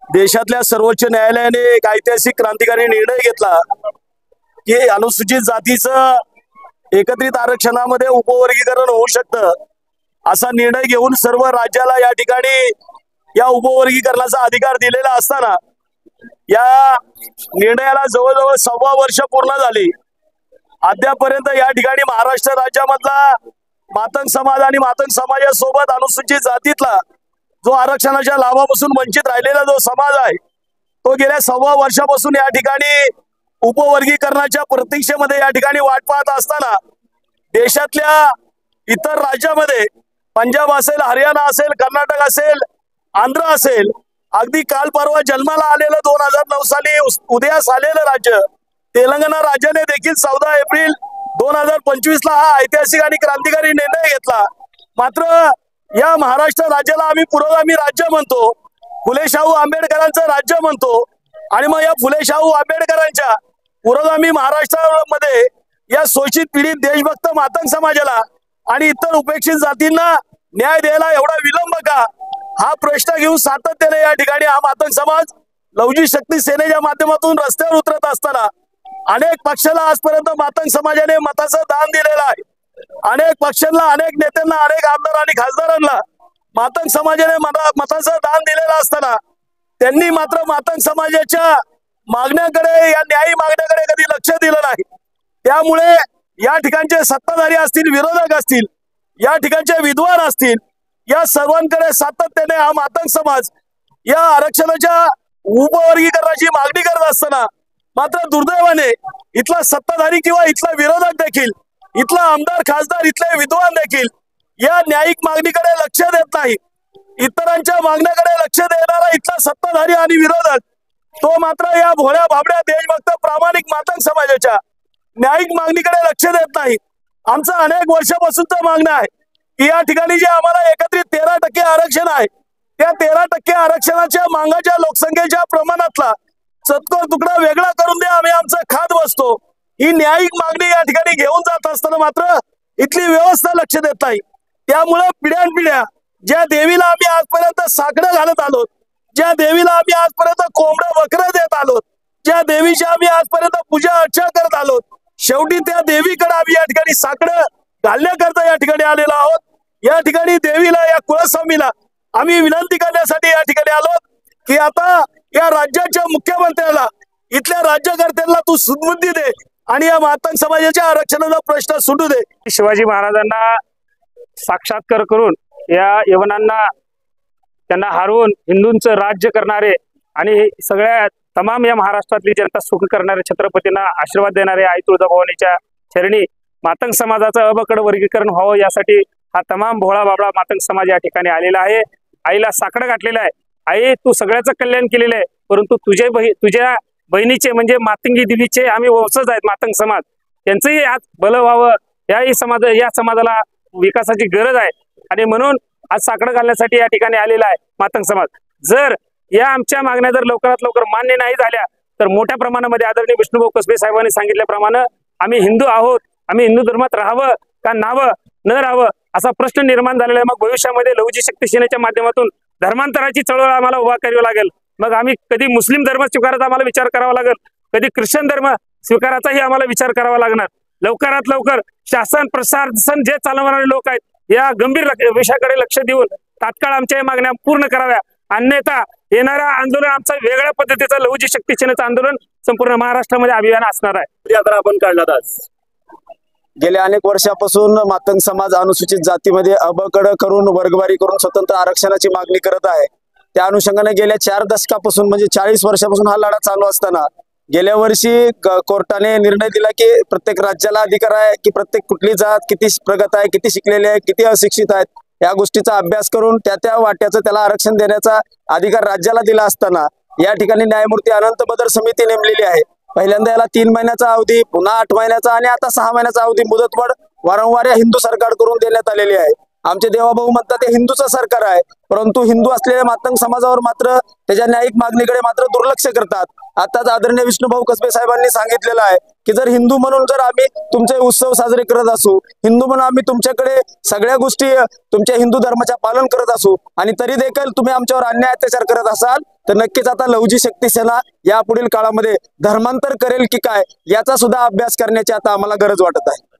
देशातल्या सर्वोच्च न्यायालयाने एक ऐतिहासिक क्रांतिकारी निर्णय घेतला की अनुसूचित जातीचं एकत्रित आरक्षणामध्ये उपवर्गीकरण होऊ शकतं असा निर्णय घेऊन सर्व राज्याला या ठिकाणी या उपवर्गीकरणाचा अधिकार दिलेला असताना या निर्णयाला जवळजवळ 1.25 वर्ष पूर्ण झाली। अद्यापर्यंत या ठिकाणी महाराष्ट्र राज्यामधला मातंग समाज आणि मातंग समाजासोबत अनुसूचित जातीतला जो आरक्षणाच्या लाभापासून वंचित राहिलेला जो समाज आहे तो गेल्या 1.25 वर्षापासून या ठिकाणी उपवर्गीकरणाच्या प्रतीक्षेमध्ये या ठिकाणी वाट पाहत असताना देशातल्या इतर राज्यामध्ये पंजाब असेल, हरियाणा असेल, कर्नाटक असेल, आंध्र असेल, अगदी काल परवा जन्माला आलेलं 2009 साली उदयास आलेलं राज्य तेलंगणा राज्याने देखील 14 एप्रिल 2025 ला हा ऐतिहासिक आणि क्रांतिकारी निर्णय घेतला। मात्र या महाराष्ट्र राज्याला आम्ही पुरोगामी राज्य म्हणतो, फुले शाहू आंबेडकरांचं राज्य म्हणतो आणि मग या फुले शाहू आंबेडकरांच्या पुरोगामी महाराष्ट्रामध्ये या शोषित पीडित देशभक्त मातंग समाजाला आणि इतर उपेक्षित जातींना न्याय द्यायला एवढा विलंब का, हा प्रश्न घेऊन सातत्याने या ठिकाणी हा मातंग समाज लवजी शक्ती सेनेच्या माध्यमातून रस्त्यावर उतरत असताना अनेक पक्षाला आजपर्यंत मातंग समाजाने मताचं दान दिलेलं आहे। अनेक पक्षांना, अनेक नेत्यांना, अनेक आमदार आणि खासदारांना मातंग समाजाने मताचं दान दिलेलं असताना त्यांनी मात्र मातंग समाजाच्या मागण्याकडे, या न्यायी मागण्याकडे कधी लक्ष दिलं नाही। त्यामुळे या ठिकाणचे सत्ताधारी असतील, विरोधक असतील, या ठिकाणचे विद्वान असतील, या सर्वांकडे सातत्याने हा मातंग समाज या आरक्षणाच्या उपवर्गीकरणाची मागणी करत असताना मात्र दुर्दैवाने इथला सत्ताधारी किंवा इथला विरोधक देखील, इथला आमदार, खासदार, इथले विद्वान देखील या न्यायिक मागणीकडे लक्ष देत नाही। इतरांच्या मागण्याकडे लक्ष देणारा इथला सत्ताधारी आणि विरोधक तो मात्र या भोळ्या भाबड्या देशभक्त प्रामाणिक मातंग समाजाच्या न्यायिक मागणीकडे लक्ष देत नाही। आमचं अनेक वर्षापासूनचं मागणं आहे की या ठिकाणी जे आम्हाला एकत्रित 13% आरक्षण आहे त्या 13% आरक्षणाच्या मागाच्या लोकसंख्येच्या प्रमाणातला चतकोर तुकडा वेगळा करून द्या, आम्ही आमचं खात बसतो। ही न्यायिक मागणी या ठिकाणी घेऊन जात असताना मात्र इथली व्यवस्था लक्ष देत नाही। त्यामुळे पिढ्यानपिढ्या ज्या देवीला आम्ही आजपर्यंत साकडं घालत आलो, ज्या देवीला आम्ही आजपर्यंत कोंबडं वक्र देत आलो, ज्या देवीची आम्ही आजपर्यंत पूजा अर्चा करत आलो, शेवटी त्या देवीकडे आम्ही या ठिकाणी साकडं घालण्याकरता या ठिकाणी आलेलो आहोत। या ठिकाणी देवीला, या कुलस्वामीला आम्ही विनंती करण्यासाठी या ठिकाणी आलो की आता या राज्याच्या मुख्यमंत्र्याला, इथल्या राज्यकर्त्यांना तू सुबुद्धी दे आणि या मातंग समाजाच्या आरक्षणाचा प्रश्न सुटू दे। शिवाजी महाराजांना साक्षात्कार करून या यवनांना त्यांना हरवून हिंदूंचं राज्य करणारे आणि सगळ्या तमाम या महाराष्ट्रातली जनता सुख करणारे छत्रपतींना आशीर्वाद देणारे आई तुळजाभवानीच्या चरणी मातंग समाजाचं अबकड वर्गीकरण व्हावं यासाठी हा तमाम भोळा बाबळा मातंग समाज या ठिकाणी आलेला आहे। आईला साकडं घातलेलं आहे। आई, तू सगळ्याचं कल्याण केलेलं आहे, परंतु तुझ्या बहिणीचे म्हणजे मातंगी देवीचे आम्ही वंशज आहेत मातंग समाज, त्यांचंही आज भलं व्हावं, या समाजाला विकासाची गरज आहे आणि म्हणून आज साकडं घालण्यासाठी या ठिकाणी आलेला आहे मातंग समाज। जर या आमच्या मागण्या जर लवकरात लवकर मान्य नाही झाल्या तर मोठ्या प्रमाणामध्ये आदरणीय विष्णुभाऊ कसबे साहेबांनी सांगितल्याप्रमाणे आम्ही हिंदू आहोत, आम्ही हिंदू धर्मात राहावं का नावं न राहावं असा प्रश्न निर्माण झालेला आहे। मग भविष्यामध्ये लवजी शक्ती सेनेच्या माध्यमातून धर्मांतराची चळवळ आम्हाला उभा करावी लागेल। मग आम्ही कधी मुस्लिम धर्म स्वीकारायचा आम्हाला विचार करावा लागेल, कधी ख्रिश्चन धर्म स्वीकारायचाही आम्हाला विचार करावा लागणार। लवकरात लवकर शासन प्रशासन जे चालवणारे लोक आहेत या गंभीर विषयाकडे लक्ष देऊन तात्काळ आमच्या मागण्या पूर्ण कराव्या, अन्यथा येणारा आंदोलन आमचा वेगळ्या पद्धतीचं लवजी शक्ती सेनेचं आंदोलन संपूर्ण महाराष्ट्रामध्ये अभियान असणार आहे। यात्रा आपण काढलात आज। गेल्या अनेक वर्षापासून मातंग समाज अनुसूचित जातीमध्ये अबकड करून वर्गवारी करून स्वतंत्र आरक्षणाची मागणी करत आहे। त्या अनुषंगाने गेल्या 4 दशकापासून म्हणजे 40 वर्षापासून हा लढा चालू असताना गेल्या वर्षी कोर्टाने निर्णय दिला की प्रत्येक राज्याला अधिकार आहे की प्रत्येक कुठली जात किती प्रगत आहे, किती शिकलेली आहे, किती अशिक्षित आहेत या गोष्टीचा अभ्यास करून त्या वाट्याचं त्याला आरक्षण देण्याचा अधिकार राज्याला दिला असताना या ठिकाणी न्यायमूर्ती अनंत बदर समिती नेमलेली आहे। पहिल्यांदा याला 3 महिन्याचा अवधी, पुन्हा 8 महिन्याचा आणि आता 6 महिन्याचा अवधी मुदतवाढ वारंवार या हिंदू सरकारकडून देण्यात आलेली आहे। आमचे देवाभाऊ म्हणतात ते हिंदूचं सरकार आहे, परंतु हिंदू असलेल्या मातंग समाजावर मात्र त्याच्या न्यायिक मागणीकडे मात्र दुर्लक्ष करतात। आताच आदरणीय विष्णुभाऊ कसबे साहेबांनी सांगितलेलं आहे की जर हिंदू म्हणून जर आम्ही तुमचे उत्सव साजरे करत असू, हिंदू म्हणून आम्ही तुमच्याकडे सगळ्या गोष्टी तुमच्या हिंदू धर्माच्या पालन करत असू आणि तरी देखील तुम्ही आमच्यावर अन्याय अत्याचार करत असाल तर नक्कीच आता लहुजी शक्ती सेना या पुढील काळामध्ये धर्मांतर करेल की काय याचा सुद्धा अभ्यास करण्याची आता आम्हाला गरज वाटत आहे.